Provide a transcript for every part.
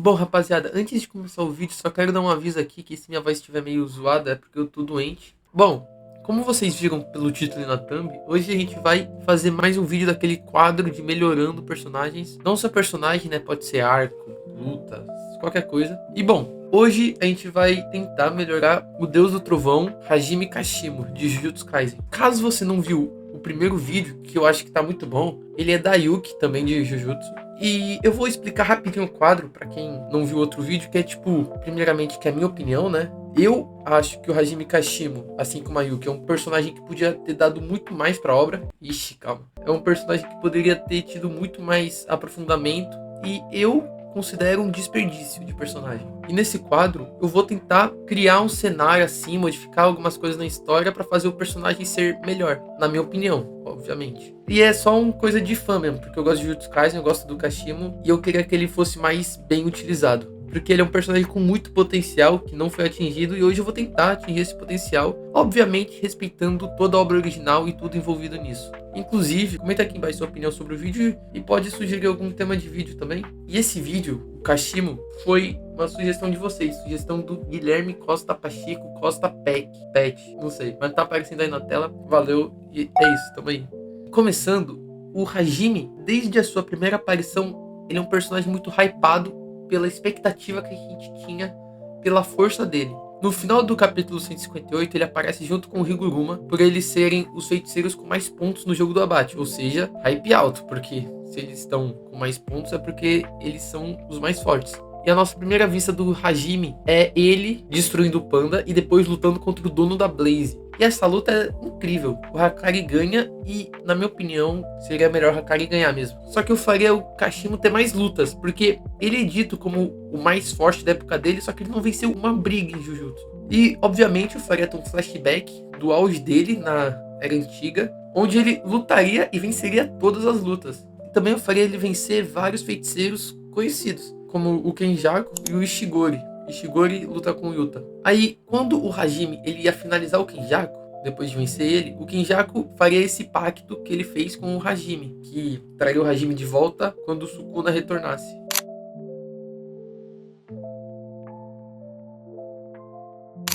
Bom, rapaziada, antes de começar o vídeo, só quero dar um aviso aqui que se minha voz estiver meio zoada é porque eu tô doente. Bom, como vocês viram pelo título e na thumb, hoje a gente vai fazer mais um vídeo daquele quadro de melhorando personagens. Não só personagem, né? Pode ser arco, luta, qualquer coisa. E bom, hoje a gente vai tentar melhorar o Deus do Trovão, Hajime Kashimo, de Jujutsu Kaisen. Caso você não viu o primeiro vídeo, que eu acho que tá muito bom, ele é da Yuki, também de Jujutsu. E eu vou explicar rapidinho o quadro pra quem não viu outro vídeo, que é tipo, primeiramente, que é a minha opinião, né? Eu acho que o Hajime Kashimo, assim como a Yuki, é um personagem que podia ter dado muito mais pra obra. Ixi, calma. É um personagem que poderia ter tido muito mais aprofundamento. E eu considero um desperdício de personagem. E nesse quadro, eu vou tentar criar um cenário assim, modificar algumas coisas na história pra fazer o personagem ser melhor, na minha opinião, obviamente. E é só uma coisa de fã mesmo, porque eu gosto de Jujutsu Kaisen, eu gosto do Kashimo, e eu queria que ele fosse mais bem utilizado. Porque ele é um personagem com muito potencial, que não foi atingido, e hoje eu vou tentar atingir esse potencial, obviamente respeitando toda a obra original e tudo envolvido nisso. Inclusive, comenta aqui embaixo sua opinião sobre o vídeo e pode sugerir algum tema de vídeo também. E esse vídeo, o Kashimo, foi uma sugestão de vocês, sugestão do Guilherme Costa Pacheco Costa Pet, não sei, mas tá aparecendo aí na tela, valeu, e é isso, tamo aí. Começando, o Hajime, desde a sua primeira aparição, ele é um personagem muito hypado pela expectativa que a gente tinha pela força dele. No final do capítulo 158, ele aparece junto com o Higuruma por eles serem os feiticeiros com mais pontos no jogo do abate, ou seja, hype alto, porque se eles estão com mais pontos é porque eles são os mais fortes. E a nossa primeira vista do Hajime é ele destruindo o Panda e depois lutando contra o dono da Blaze. E essa luta é incrível. O Hakari ganha e, na minha opinião, seria melhor o Hakari ganhar mesmo. Só que eu faria o Kashimo ter mais lutas, porque ele é dito como o mais forte da época dele, só que ele não venceu uma briga em Jujutsu. E, obviamente, eu faria um flashback do auge dele na Era Antiga, onde ele lutaria e venceria todas as lutas. E também eu faria ele vencer vários feiticeiros conhecidos, como o Kenjaku e o Ishigori. Ishigori luta com o Yuta. Aí, quando o Hajime ele ia finalizar o Kenjaku, depois de vencer ele, o Kenjaku faria esse pacto que ele fez com o Hajime, que traria o Hajime de volta quando o Sukuna retornasse.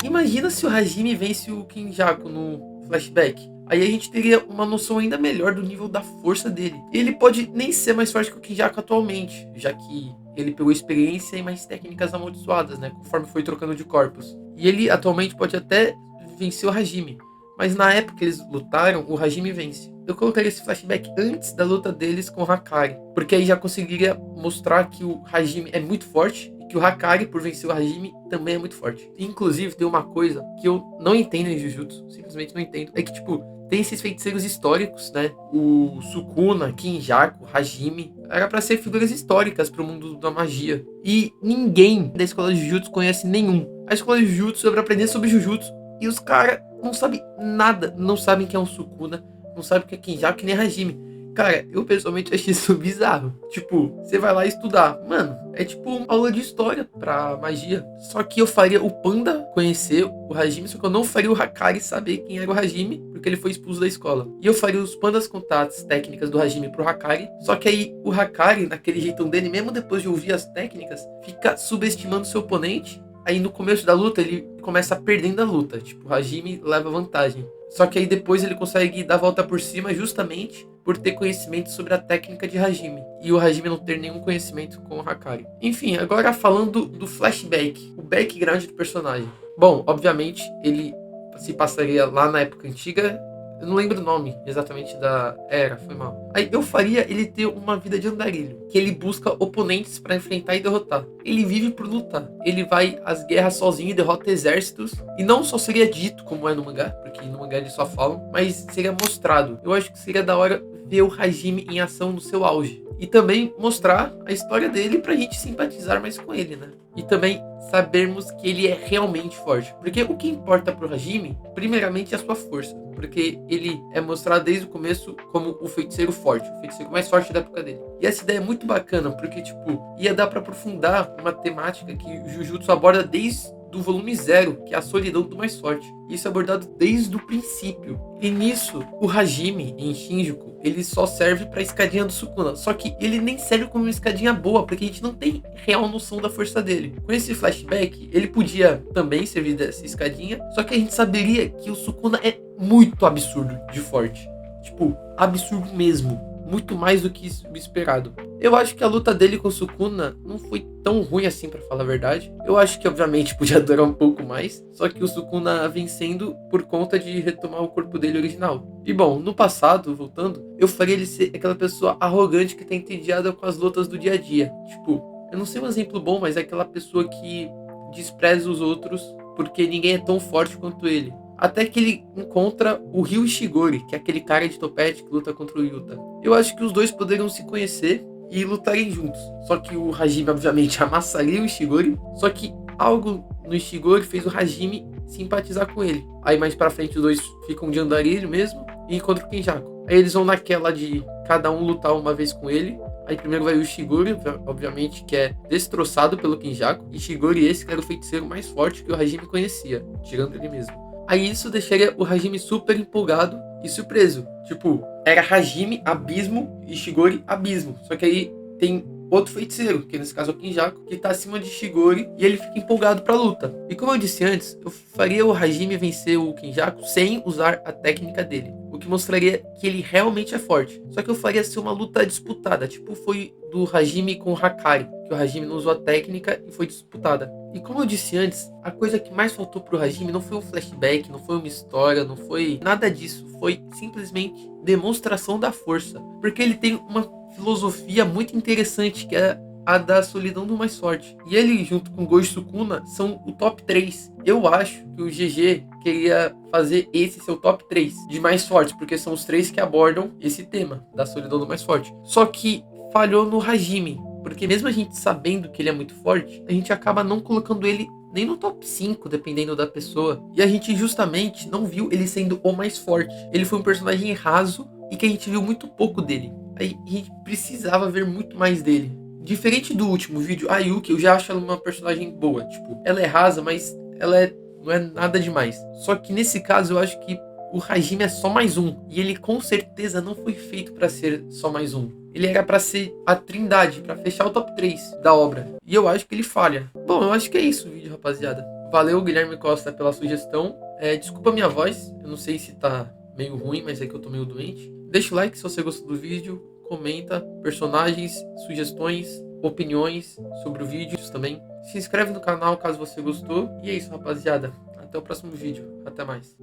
Imagina se o Hajime vence o Kenjaku no flashback. Aí a gente teria uma noção ainda melhor do nível da força dele. Ele pode nem ser mais forte que o Kenjaku atualmente, já que ele pegou experiência e mais técnicas amaldiçoadas, né? Conforme foi trocando de corpos. E ele atualmente pode até vencer o Hajime. Mas na época que eles lutaram, o Hajime vence. Eu colocaria esse flashback antes da luta deles com o Hakari. Porque aí já conseguiria mostrar que o Hajime é muito forte. E que o Hakari, por vencer o Hajime, também é muito forte. Inclusive, tem uma coisa que eu não entendo em Jujutsu. Simplesmente não entendo. É que, tipo, tem esses feiticeiros históricos, né? O Sukuna, Kenjaku, Hajime. Era pra ser figuras históricas pro mundo da magia. E ninguém da escola de Jujutsu conhece nenhum. A escola de Jujutsu é pra aprender sobre Jujutsu. E os caras não sabem nada. Não sabem quem é um Sukuna. Não sabem quem é Kenjaku, que nem Hajime. Cara, eu pessoalmente achei isso bizarro. Tipo, você vai lá estudar. Mano, é tipo uma aula de história pra magia. Só que eu faria o Panda conhecer o Hajime, só que eu não faria o Hakari saber quem era o Hajime, porque ele foi expulso da escola. E eu faria os Pandas contar as técnicas do Hajime pro Hakari. Só que aí o Hakari, naquele jeitão dele, mesmo depois de ouvir as técnicas, fica subestimando seu oponente. Aí no começo da luta ele começa perdendo a luta. Tipo, o Hajime leva vantagem. Só que aí depois ele consegue dar a volta por cima justamente por ter conhecimento sobre a técnica de Hajime. E o Hajime não ter nenhum conhecimento com o Hakari. Enfim, agora falando do flashback. O background do personagem. Bom, obviamente ele se passaria lá na época antiga. Eu não lembro o nome exatamente da era, foi mal. Aí eu faria ele ter uma vida de andarilho, que ele busca oponentes pra enfrentar e derrotar. Ele vive por lutar. Ele vai às guerras sozinho e derrota exércitos. E não só seria dito como é no mangá, porque no mangá eles só falam, mas seria mostrado. Eu acho que seria da hora ver o Hajime em ação no seu auge. E também mostrar a história dele pra gente simpatizar mais com ele, né? E também sabermos que ele é realmente forte. Porque o que importa pro Hajime, primeiramente, é a sua força. Porque ele é mostrado desde o começo como o feiticeiro forte, o feiticeiro mais forte da época dele. E essa ideia é muito bacana, porque, tipo, ia dar pra aprofundar uma temática que o Jujutsu aborda desde do volume 0, que é a solidão do mais forte. Isso é abordado desde o princípio. E nisso, o Hajime, em Shinjuku, ele só serve pra escadinha do Sukuna. Só que ele nem serve como uma escadinha boa, porque a gente não tem real noção da força dele. Com esse flashback, ele podia também servir dessa escadinha, só que a gente saberia que o Sukuna é muito absurdo de forte. Tipo, absurdo mesmo. Muito mais do que o esperado. Eu acho que a luta dele com o Sukuna não foi tão ruim assim, pra falar a verdade. Eu acho que, obviamente, podia durar um pouco mais. Só que o Sukuna vencendo por conta de retomar o corpo dele original. E bom, no passado, voltando, eu faria ele ser aquela pessoa arrogante que tá entediada com as lutas do dia a dia. Tipo, eu não sei um exemplo bom, mas é aquela pessoa que despreza os outros porque ninguém é tão forte quanto ele. Até que ele encontra o Ryu Ishigori, que é aquele cara de topete que luta contra o Yuta. Eu acho que os dois poderiam se conhecer e lutarem juntos. Só que o Hajime, obviamente, amassaria o Ishigori. Só que algo no Ishigori fez o Hajime simpatizar com ele. Aí mais pra frente os dois ficam de andarilho mesmo e encontram o Kenjaku. Aí eles vão naquela de cada um lutar uma vez com ele. Aí primeiro vai o Ishigori, obviamente, que é destroçado pelo Kenjaku. Ishigori esse que era o feiticeiro mais forte que o Hajime conhecia, tirando ele mesmo. Aí isso deixaria o Hajime super empolgado e surpreso. Tipo, era Hajime, abismo, e Ishigori, abismo. Só que aí tem outro feiticeiro, que nesse caso é o Kenjaku, que tá acima de Ishigori e ele fica empolgado pra luta. E como eu disse antes, eu faria o Hajime vencer o Kenjaku sem usar a técnica dele. O que mostraria que ele realmente é forte. Só que eu faria ser uma luta disputada, tipo foi do Hajime com o Hakari, que o Hajime não usou a técnica e foi disputada. E como eu disse antes, a coisa que mais faltou pro Hajime não foi um flashback, não foi uma história, não foi nada disso. Foi simplesmente demonstração da força. Porque ele tem uma filosofia muito interessante, que é a da solidão do mais forte. E ele, junto com Gojo Sukuna, são o top 3. Eu acho que o GG queria fazer esse seu top 3 de mais fortes, porque são os 3 que abordam esse tema da solidão do mais forte. Só que falhou no Hajime, porque mesmo a gente sabendo que ele é muito forte, a gente acaba não colocando ele nem no top 5, dependendo da pessoa. E a gente justamente não viu ele sendo o mais forte. Ele foi um personagem raso e que a gente viu muito pouco dele. Aí a gente precisava ver muito mais dele. Diferente do último vídeo, a Yuki, eu já acho ela uma personagem boa. Tipo, ela é rasa, mas ela não é nada demais. Só que nesse caso eu acho que o Hajime é só mais um. E ele com certeza não foi feito pra ser só mais um. Ele era pra ser a trindade, pra fechar o top 3 da obra. E eu acho que ele falha. Bom, eu acho que é isso o vídeo, rapaziada. Valeu, Guilherme Costa, pela sugestão. Desculpa a minha voz. Eu não sei se tá meio ruim, mas é que eu tô meio doente. Deixa o like se você gostou do vídeo. Comenta personagens, sugestões, opiniões sobre o vídeo também. Se inscreve no canal caso você gostou. E é isso, rapaziada. Até o próximo vídeo. Até mais.